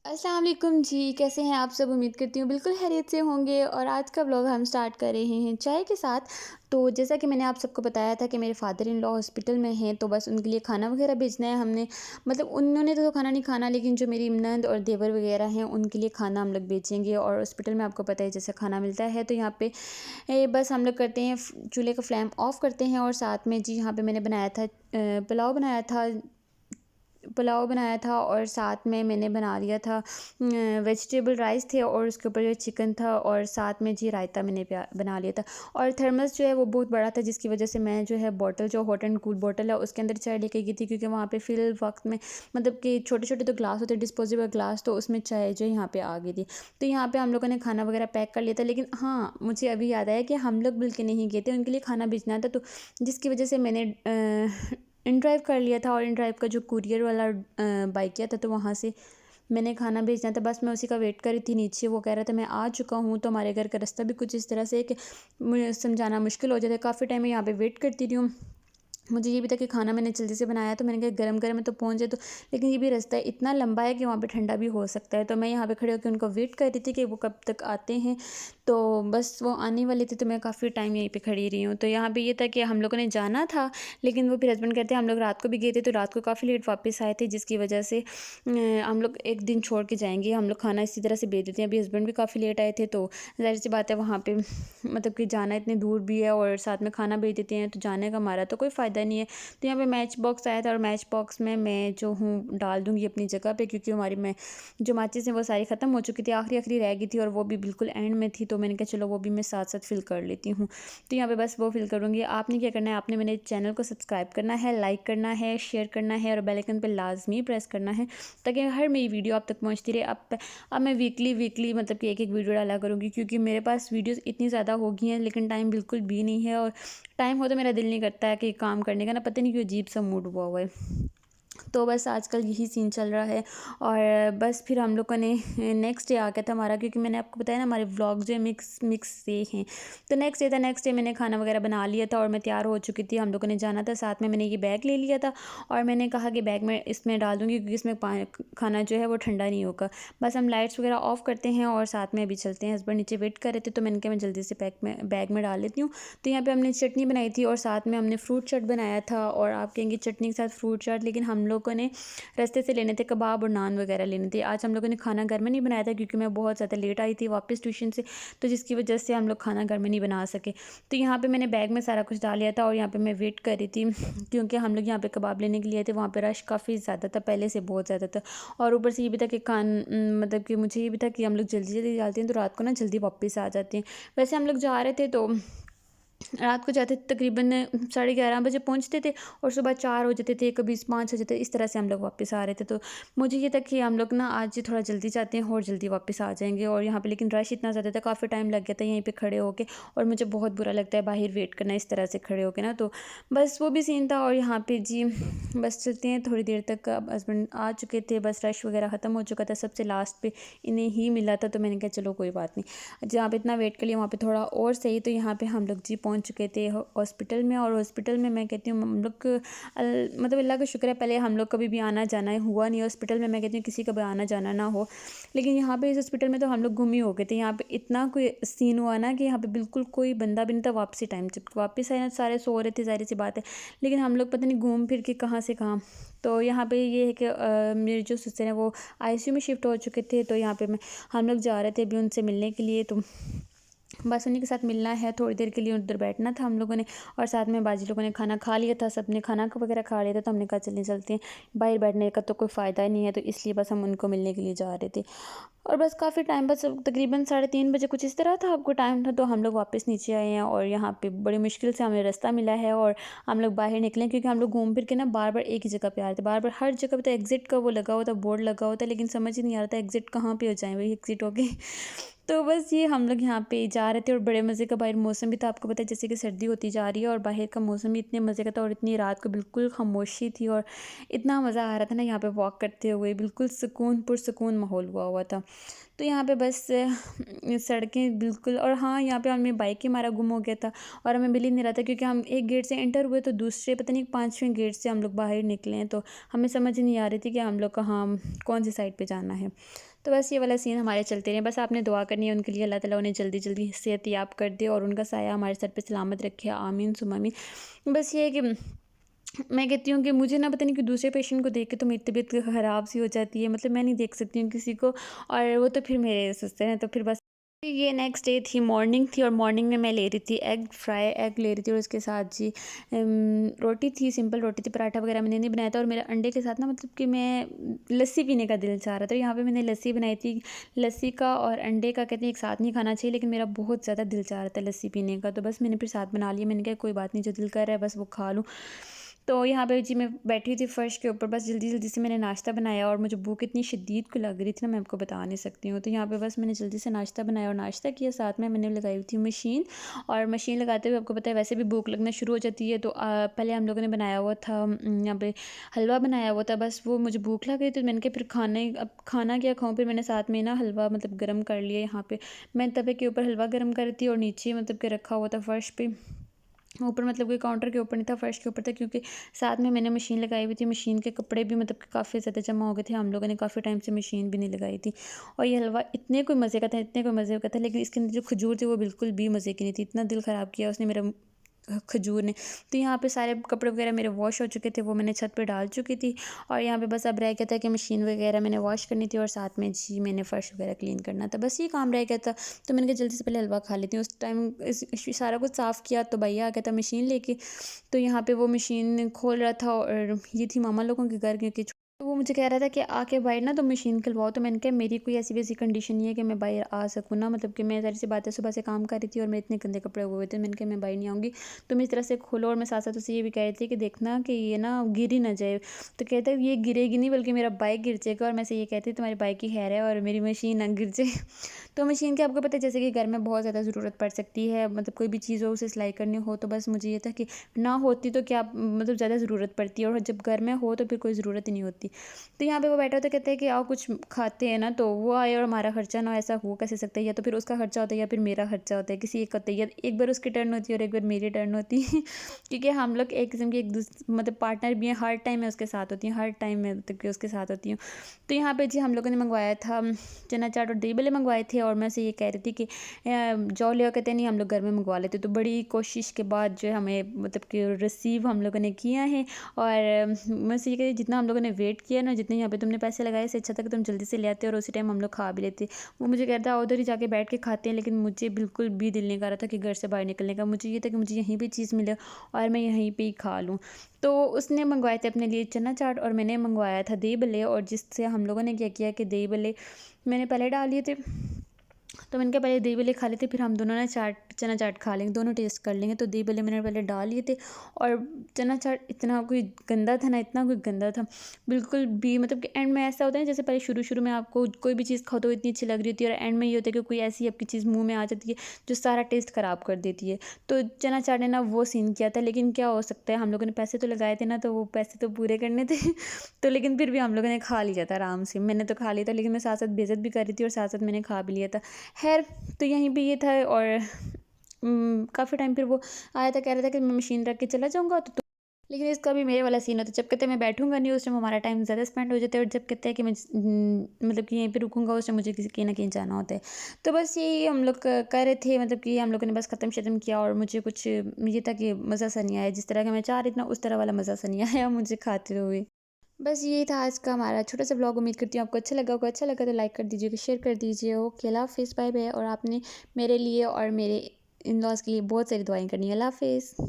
अस्सलाम वालेकुम जी, कैसे हैं आप सब? उम्मीद करती हूँ बिल्कुल खैरियत से होंगे और आज का व्लॉग हम स्टार्ट कर रहे हैं चाय के साथ। तो जैसा कि मैंने आप सबको बताया था कि मेरे फादर इन लॉ हॉस्पिटल में हैं, तो बस उनके लिए खाना वगैरह भेजना है हमने। मतलब उन्होंने तो खाना नहीं खाना, लेकिन जो मेरी नंद और देवर वगैरह हैं, उनके लिए खाना हम लोग भेजेंगे। और हॉस्पिटल में आपको पता है जैसे खाना मिलता है, तो यहाँ पे बस हम लोग करते हैं चूल्हे का फ्लेम ऑफ करते हैं और साथ में जी यहाँ पे मैंने बनाया था पुलाव बनाया था और साथ में मैंने बना लिया था वेजिटेबल राइस थे और उसके ऊपर जो चिकन था और साथ में जी रायता मैंने बना लिया था। और थर्मस जो है वो बहुत बड़ा था, जिसकी वजह से मैं जो है बॉटल जो हॉट एंड कूल बॉटल है उसके अंदर चाय लेके गई थी, क्योंकि वहाँ पे फिल वक्त में मतलब कि छोटे छोटे तो ग्लास होते हैं डिस्पोजेबल ग्लास, तो उसमें चाय जो है यहाँ पे आ गई थी। तो यहाँ पे हम लोगों ने खाना वगैरह पैक कर लिया था, लेकिन हाँ मुझे अभी याद आया कि हम लोग मिल के नहीं गए थे, उनके लिए खाना भेजना था, तो जिसकी वजह से मैंने इन ड्राइव कर लिया था। और इन ड्राइव का जो कुरियर वाला बाइक किया था, तो वहाँ से मैंने खाना भेजना था। बस मैं उसी का वेट कर रही थी नीचे, वो कह रहा था मैं आ चुका हूँ। तो हमारे घर का रास्ता भी कुछ इस तरह से है कि मुझे समझाना मुश्किल हो जाता है। काफ़ी टाइम मैं यहाँ पे वेट करती रही हूँ। मुझे ये भी था कि खाना मैंने जल्दी से बनाया, तो मैंने कहा गरम-गरम है तो पहुँच जाए तो, लेकिन ये भी रास्ता इतना लंबा है कि वहाँ पे ठंडा भी हो सकता है। तो मैं यहाँ पे खड़े होके उनको वेट कर रही थी कि वो कब तक आते हैं। तो बस वो आने वाले थे, तो मैं काफ़ी टाइम यहीं पे खड़ी रही हूँ। तो यहाँ पे ये था कि हम लोगों ने जाना था, लेकिन वो फिर हस्बैंड कहते हैं हम लोग रात को भी गए थे, तो रात को काफ़ी लेट वापस आए थे, जिसकी वजह से हम लोग 1 दिन छोड़ के जाएँगे। हम लोग खाना इसी तरह से भेज देते हैं। अभी हस्बैंड भी काफ़ी लेट आए थे, तो ज़ाहिर-सी बात है वहाँ पे मतलब कि जाना इतनी दूर भी है और साथ में खाना भेज देते हैं, तो जाने का हमारा तो कोई फ़ायदा नहीं है। तो यहाँ पे मैच बॉक्स आया था और मैच बॉक्स में मैं जो हूँ डाल दूँगी अपनी जगह पे, क्योंकि हमारी में जो माचिस हैं वो सारी ख़त्म हो चुकी थी, आखिरी रह गई थी और वो भी बिल्कुल एंड में थी। तो मैंने कहा चलो वो भी मैं साथ साथ फिल कर लेती हूँ। तो यहाँ पे बस वो फिल करूँगी। आपने क्या करना है, आपने मेरे चैनल को सब्सक्राइब करना है, लाइक करना है, शेयर करना है और बेल आइकन पे लाजमी प्रेस करना है, ताकि हर मेरी वीडियो आप तक पहुँचती रहे। अब मैं वीकली वीकली मतलब कि एक एक वीडियो डाला करूँगी, क्योंकि मेरे पास वीडियोज़ इतनी ज़्यादा हो गई हैं, लेकिन टाइम बिल्कुल भी नहीं है। और टाइम हो तो मेरा दिल नहीं करता है कि काम करने का, ना पता नहीं क्यों अजीब सा मूड हुआ हुआ है। तो बस आजकल यही सीन चल रहा है। और बस फिर हम लोगों ने नेक्स्ट डे आ गया था हमारा, क्योंकि मैंने आपको बताया ना हमारे व्लॉग जो है मिक्स मिक्स से हैं। तो नेक्स्ट डे था, नेक्स्ट डे मैंने खाना वगैरह बना लिया था और मैं तैयार हो चुकी थी। हम लोगों ने जाना था, साथ में मैंने ये बैग ले लिया था और मैंने कहा कि बैग में इसमें डाल दूँगी, क्योंकि इसमें खाना जो है वो ठंडा नहीं होगा। बस हम लाइट्स वगैरह ऑफ़ करते हैं और साथ में अभी चलते हैं। हस्बैंड नीचे वेट कर रहे थे, तो मैंने कहा मैं जल्दी से बैग में डाल लेती हूँ। तो यहाँ पे हमने चटनी बनाई थी और साथ में हमने फ्रूट चाट बनाया था। और आप कहेंगे चटनी के साथ फ्रूट चाट, लेकिन हम लोगों ने रास्ते से लेने थे कबाब और नान वगैरह लेने थे। आज हम लोगों ने खाना घर में नहीं बनाया था, क्योंकि मैं बहुत ज़्यादा लेट आई थी वापस ट्यूशन से, तो जिसकी वजह से हम लोग खाना घर में नहीं बना सके। तो यहाँ पे मैंने बैग में सारा कुछ डाल लिया था और यहाँ पे मैं वेट कर रही थी, क्योंकि हम लोग यहाँ पे कबाब लेने के लिए आए थे। वहाँ पे रश काफ़ी ज़्यादा था, पहले से बहुत ज़्यादा था। और ऊपर से ये भी था कि मतलब कि मुझे ये भी था कि हम लोग जल्दी जल्दी जाते हैं, तो रात को ना जल्दी वापस आ जाते हैं। वैसे हम लोग जा रहे थे, तो रात को जाते तकरीबन 11:30 बजे पहुंचते थे और सुबह 4 हो जाते थे, कभी 5 हो जाते, इस तरह से हम लोग वापस आ रहे थे। तो मुझे ये था कि हम लोग ना आज थोड़ा जल्दी जाते हैं और जल्दी वापस आ जाएंगे। और यहाँ पे लेकिन रश इतना ज़्यादा था, काफ़ी टाइम लग गया था यहीं पे खड़े होके, और मुझे बहुत बुरा लगता है बाहर वेट करना इस तरह से खड़े होके ना। तो बस वो भी सीन था। और यहाँ पे जी बस चलते हैं थोड़ी देर तक। अब हस्बैंड आ चुके थे, बस रश वगैरह ख़त्म हो चुका था, सबसे लास्ट पे इन्हें ही मिला था। तो मैंने कहा चलो कोई बात नहीं, जहाँ पे इतना वेट कर लिया वहाँ पे थोड़ा और सही। तो यहाँ पे हम लोग जी पहुँच चुके थे हॉस्पिटल में। और हॉस्पिटल में मैं कहती हूँ हम लोग मतलब अल्लाह का शुक्र है, पहले हम लोग कभी भी आना जाना हुआ नहीं हॉस्पिटल में। मैं कहती हूँ किसी का भी आना जाना ना हो, लेकिन यहाँ पे इस हॉस्पिटल में तो हम लोग गुम ही हो गए थे। यहाँ पे इतना कोई सीन हुआ ना कि यहाँ पे बिल्कुल कोई बंदा भी नहीं था। वापसी टाइम जब वापस आए ना, सारे सो रहे थे, ज़ाहिर सी बात है, लेकिन हम लोग पता नहीं घूम फिर के कहाँ से कहाँ। तो यहाँ पे ये है कि मेरे जो सिस्टर हैं वो आईसीयू में शिफ्ट हो चुके थे। तो यहाँ पे हम लोग जा रहे थे अभी उनसे मिलने के लिए। तो बस उन्हीं के साथ मिलना है, थोड़ी देर के लिए उधर बैठना था हम लोगों ने। और साथ में बाजी लोगों ने खाना खा लिया था, सबने खाना वगैरह खा लिया था। तो हमने कहा चलने चलते हैं, बाहर बैठने का तो कोई फ़ायदा ही नहीं है, तो इसलिए बस हम उनको मिलने के लिए जा रहे थे। और बस काफ़ी टाइम, बस तकरीबन 3:30 बजे कुछ इस तरह था आपको टाइम था। तो हम लोग वापस नीचे आए हैं और यहाँ पे बड़ी मुश्किल से हमें रास्ता मिला है और हम लोग बाहर निकले, क्योंकि हम लोग घूम फिर के ना बार बार एक ही जगह पे आ रहे थे। बार बार हर जगह पे तो एग्जिट का वो लगा हुआ था, बोर्ड लगा हुआ था, लेकिन समझ ही नहीं आ रहा था एग्जिट कहाँ पे हो जाए, वही एग्जिट हो गए। तो बस ये हम लोग यहाँ पे जा रहे थे और बड़े मज़े का बाहर मौसम भी था। आपको पता है जैसे कि सर्दी होती जा रही है और बाहर का मौसम भी इतने मज़े का था, और इतनी रात को बिल्कुल खामोशी थी और इतना मज़ा आ रहा था ना यहाँ पे वॉक करते हुए, बिल्कुल सुकून पुरसुकून माहौल हुआ हुआ था। तो यहाँ पे बस सड़कें बिल्कुल, और हाँ यहाँ पे हमें बाइक ही हमारा गुम हो गया था और हमें मिल ही नहीं रहा था, क्योंकि हम एक गेट से एंटर हुए तो दूसरे पता नहीं 5वें गेट से हम लोग बाहर निकले हैं। तो हमें समझ ही नहीं आ रही थी कि हम लोग कहाँ कौन सी साइड पे जाना है। तो बस ये वाला सीन हमारे चलते रहे। बस आपने दुआ करनी है उनके लिए, अल्लाह ताला उन्हें जल्दी-जल्दी सेहतयाब कर दे और उनका साया हमारे सर पे सलामत रखे। आमीन सुम्मा आमीन। बस ये है कि मैं कहती हूँ कि मुझे ना पता नहीं कि दूसरे पेशेंट को देख के तो मेरी तबीयत ख़राब सी हो जाती है, मतलब मैं नहीं देख सकती हूँ किसी को, और वो तो फिर मेरे सोचते हैं। तो फिर बस ये नेक्स्ट डे थी, मॉर्निंग थी, और मॉर्निंग में मैं ले रही थी एग फ्राई, एग ले रही थी, और उसके साथ जी रोटी थी, सिंपल रोटी थी, पराठा वगैरह मैंने नहीं बनाया था। और मेरा अंडे के साथ ना मतलब कि मैं लस्सी पीने का दिल चाह रहा था, तो यहाँ पे मैंने लस्सी बनाई थी। लस्सी का और अंडे का कहते हैं एक साथ नहीं खाना चाहिए, लेकिन मेरा बहुत ज़्यादा दिल चाह रहा था लस्सी पीने का, तो बस मैंने फिर साथ बना लिया। मैंने कहा कोई बात नहीं, जो दिल कर रहा है बस वो खा लूँ। तो यहाँ पे जी मैं बैठी थी फ़र्श के ऊपर, बस जल्दी-जल्दी से मैंने नाश्ता बनाया, और मुझे भूख इतनी शदीद को लग रही थी ना, मैं आपको बता नहीं सकती हूँ। तो यहाँ पे बस मैंने जल्दी से नाश्ता बनाया और नाश्ता किया, साथ में मैंने लगाई हुई थी मशीन। और मशीन लगाते हुए आपको पता है वैसे भी भूख लगना शुरू हो जाती है, तो पहले हम लोगों ने बनाया हुआ था यहाँ पे हलवा बनाया हुआ था, बस वो मुझे भूख लग रही थी, तो मैंने कहा फिर अब खाना क्या खाऊँ, फिर मैंने साथ में ना हलवा मतलब गर्म कर लिया। यहाँ पे मैं तवे के ऊपर हलवा गर्म कर रही थी, और नीचे मतलब कि रखा हुआ था फ़र्श पे, ऊपर मतलब कि काउंटर के ऊपर नहीं था, फ़र्श के ऊपर था, क्योंकि साथ में मैंने मशीन लगाई हुई थी। मशीन के कपड़े भी मतलब कि काफ़ी ज़्यादा जमा हो गए थे, हम लोगों ने काफ़ी टाइम से मशीन भी नहीं लगाई थी। और ये हलवा इतने कोई मज़े का था, इतने कोई मज़े का था, लेकिन इसके अंदर जो खजूर थी वो बिल्कुल भी मज़े की नहीं थी, इतना दिल ख़राब किया उसने मेरा खजूर ने। तो यहाँ पे सारे कपड़े वगैरह मेरे वॉश हो चुके थे, वो मैंने छत पे डाल चुकी थी, और यहाँ पे बस अब रह गया था कि मशीन वगैरह मैंने वॉश करनी थी, और साथ में जी मैंने फ़र्श वगैरह क्लीन करना था, बस ये काम रह गया था। तो मैंने कहा जल्दी से पहले हलवा खा लेती हूँ। उस टाइम सारा कुछ साफ़ किया तो भैया आ गया था मशीन लेके। तो यहाँ पे वो मशीन खोल रहा था, और ये थी मामा लोगों के घर, क्योंकि तो वो मुझे कह रहा था कि आके बाहर ना तो मशीन खुलवाओ। तो मैंने कहा मेरी कोई ऐसी वैसी कंडीशन नहीं है कि मैं बाहर आ सकूँ ना, मतलब कि मैं ज़ाहिर सी बात है सुबह से काम कर रही थी और मेरे इतने गंदे कपड़े हुए थे, मैंने कहा मैं बाहर नहीं आऊँगी, तुम इस तरह से खोलो। और मैं साथ साथ उसे ये भी कह रही थी कि देखना कि ये ना गिर ही ना जाए। तो कहता है ये गिरेगी नहीं, बल्कि मेरा बाइक गिर जाएगा। और मैं से ये कहती तुम्हारी बाइक की खैर है और मेरी मशीन ना गिर जाए। तो मशीन की आपको पता है जैसे कि घर में बहुत ज़्यादा ज़रूरत पड़ सकती है, मतलब कोई भी चीज़ हो उसे सिलाई करनी हो, तो बस मुझे ये था कि ना होती तो क्या मतलब ज़्यादा ज़रूरत पड़ती है, और जब घर में हो तो फिर कोई ज़रूरत ही नहीं होती। तो यहाँ पे वो बैठा होता कहते हैं कि आओ कुछ खाते हैं ना, तो वो आए और हमारा खर्चा ना हो, ऐसा हो कैसे सकता है, या तो फिर उसका खर्चा होता है या फिर मेरा खर्चा होता है, किसी एक होता है, या एक बार उसकी टर्न होती है और एक बार मेरी टर्न होती है। क्योंकि हम लोग एक किस्म के मतलब पार्टनर भी हैं, हर टाइम मैं उसके साथ होती हूँ, हर टाइम मैं मतलब कि उसके साथ होती हूँ। तो यहाँ पे जी हम लोगों ने मंगवाया था चना चाट और दही बल्ले मंगवाए थे, और मैं से ये कह रही थी कि जाओ ले आओ, कहते नहीं हम लोग घर में मंगवा लेते। तो बड़ी कोशिश के बाद जो है हमें मतलब कि रिसीव हम लोगों ने किया है। और मैं से ये कह रही जितना हम लोगों ने वेट किया ना, जितने यहाँ पे तुमने पैसे लगाए, इससे अच्छा था कि तुम जल्दी से ले आते और उसी टाइम हम लोग खा भी लेते। वो मुझे कह रहा था उधर ही जाके बैठ के खाते हैं, लेकिन मुझे बिल्कुल भी दिल नहीं कर रहा था कि घर से बाहर निकलने का। मुझे ये था कि मुझे यहीं पे चीज़ मिले और मैं यहीं पे ही खा लूँ। तो उसने मंगवाए थे अपने लिए चना चाट, और मैंने मंगवाया था दही बल्ले, और जिससे हम लोगों ने क्या किया कि दही बल्ले मैंने पहले डाल लिए थे। तो मैंने कहा पहले दही बल्ले खा लेते, फिर हम दोनों ना चना चाट खा लेंगे, दोनों टेस्ट कर लेंगे। तो दही बल्ले मैंने पहले डाल लिए थे, और चना चाट इतना कोई गंदा था ना, इतना कोई गंदा था बिल्कुल भी। मतलब कि एंड में ऐसा होता है जैसे पहले शुरू शुरू में आपको कोई भी चीज़ खाओ तो इतनी अच्छी लग रही होती है, और एंड में ये होता है कि कोई ऐसी आपकी चीज़ मुँह में आ जाती है जो सारा टेस्ट ख़राब कर देती है। तो चना चाट ने ना वो सीन किया था, लेकिन क्या हो सकता है, हम लोगों ने पैसे तो लगाए थे ना, तो वो पैसे तो पूरे करने थे। तो लेकिन फिर भी हम लोगों ने खा लिया था आराम से, मैंने तो खा लिया था, लेकिन मैं साथ साथ बेइज्जत भी कर रही थी और साथ साथ मैंने खा भी लिया था। खैर, तो यहीं पे ये था, और काफ़ी टाइम फिर वो आया था, कह रहा था कि मैं मशीन रख के चला जाऊँगा, तो लेकिन इसका भी मेरे वाला सीन होता है, जब कहते हैं मैं बैठूँगा नहीं उस टाइम हमारा टाइम ज़्यादा स्पेंड हो जाता है, और जब कहते हैं कि मैं मतलब कि यहीं पे रुकूँगा उस टाइम मुझे किसी कहीं न कहीं जाना होता है। तो बस यही हम लोग कर रहे थे, मतलब कि हम लोगों ने बस ख़त्म-शत्म किया, और मुझे कुछ ये था कि मज़ा सा नहीं आया, जिस तरह का मैं चाह रही थी ना उस तरह वाला मज़ा सा नहीं आया मुझे खाते हुए। बस यही था आज का हमारा छोटा-सा ब्लॉग। उम्मीद करती हूँ आपको अच्छा लगा होगा। अच्छा लगा तो लाइक कर दीजिएगा, शेयर कर दीजिए। ओके, अल्लाह हाफ़िज़, बाय बाय। और आपने मेरे लिए और मेरे इन-लॉज़ के लिए बहुत सारी दुआएँ करनी है। अल्लाह हाफ़िज़।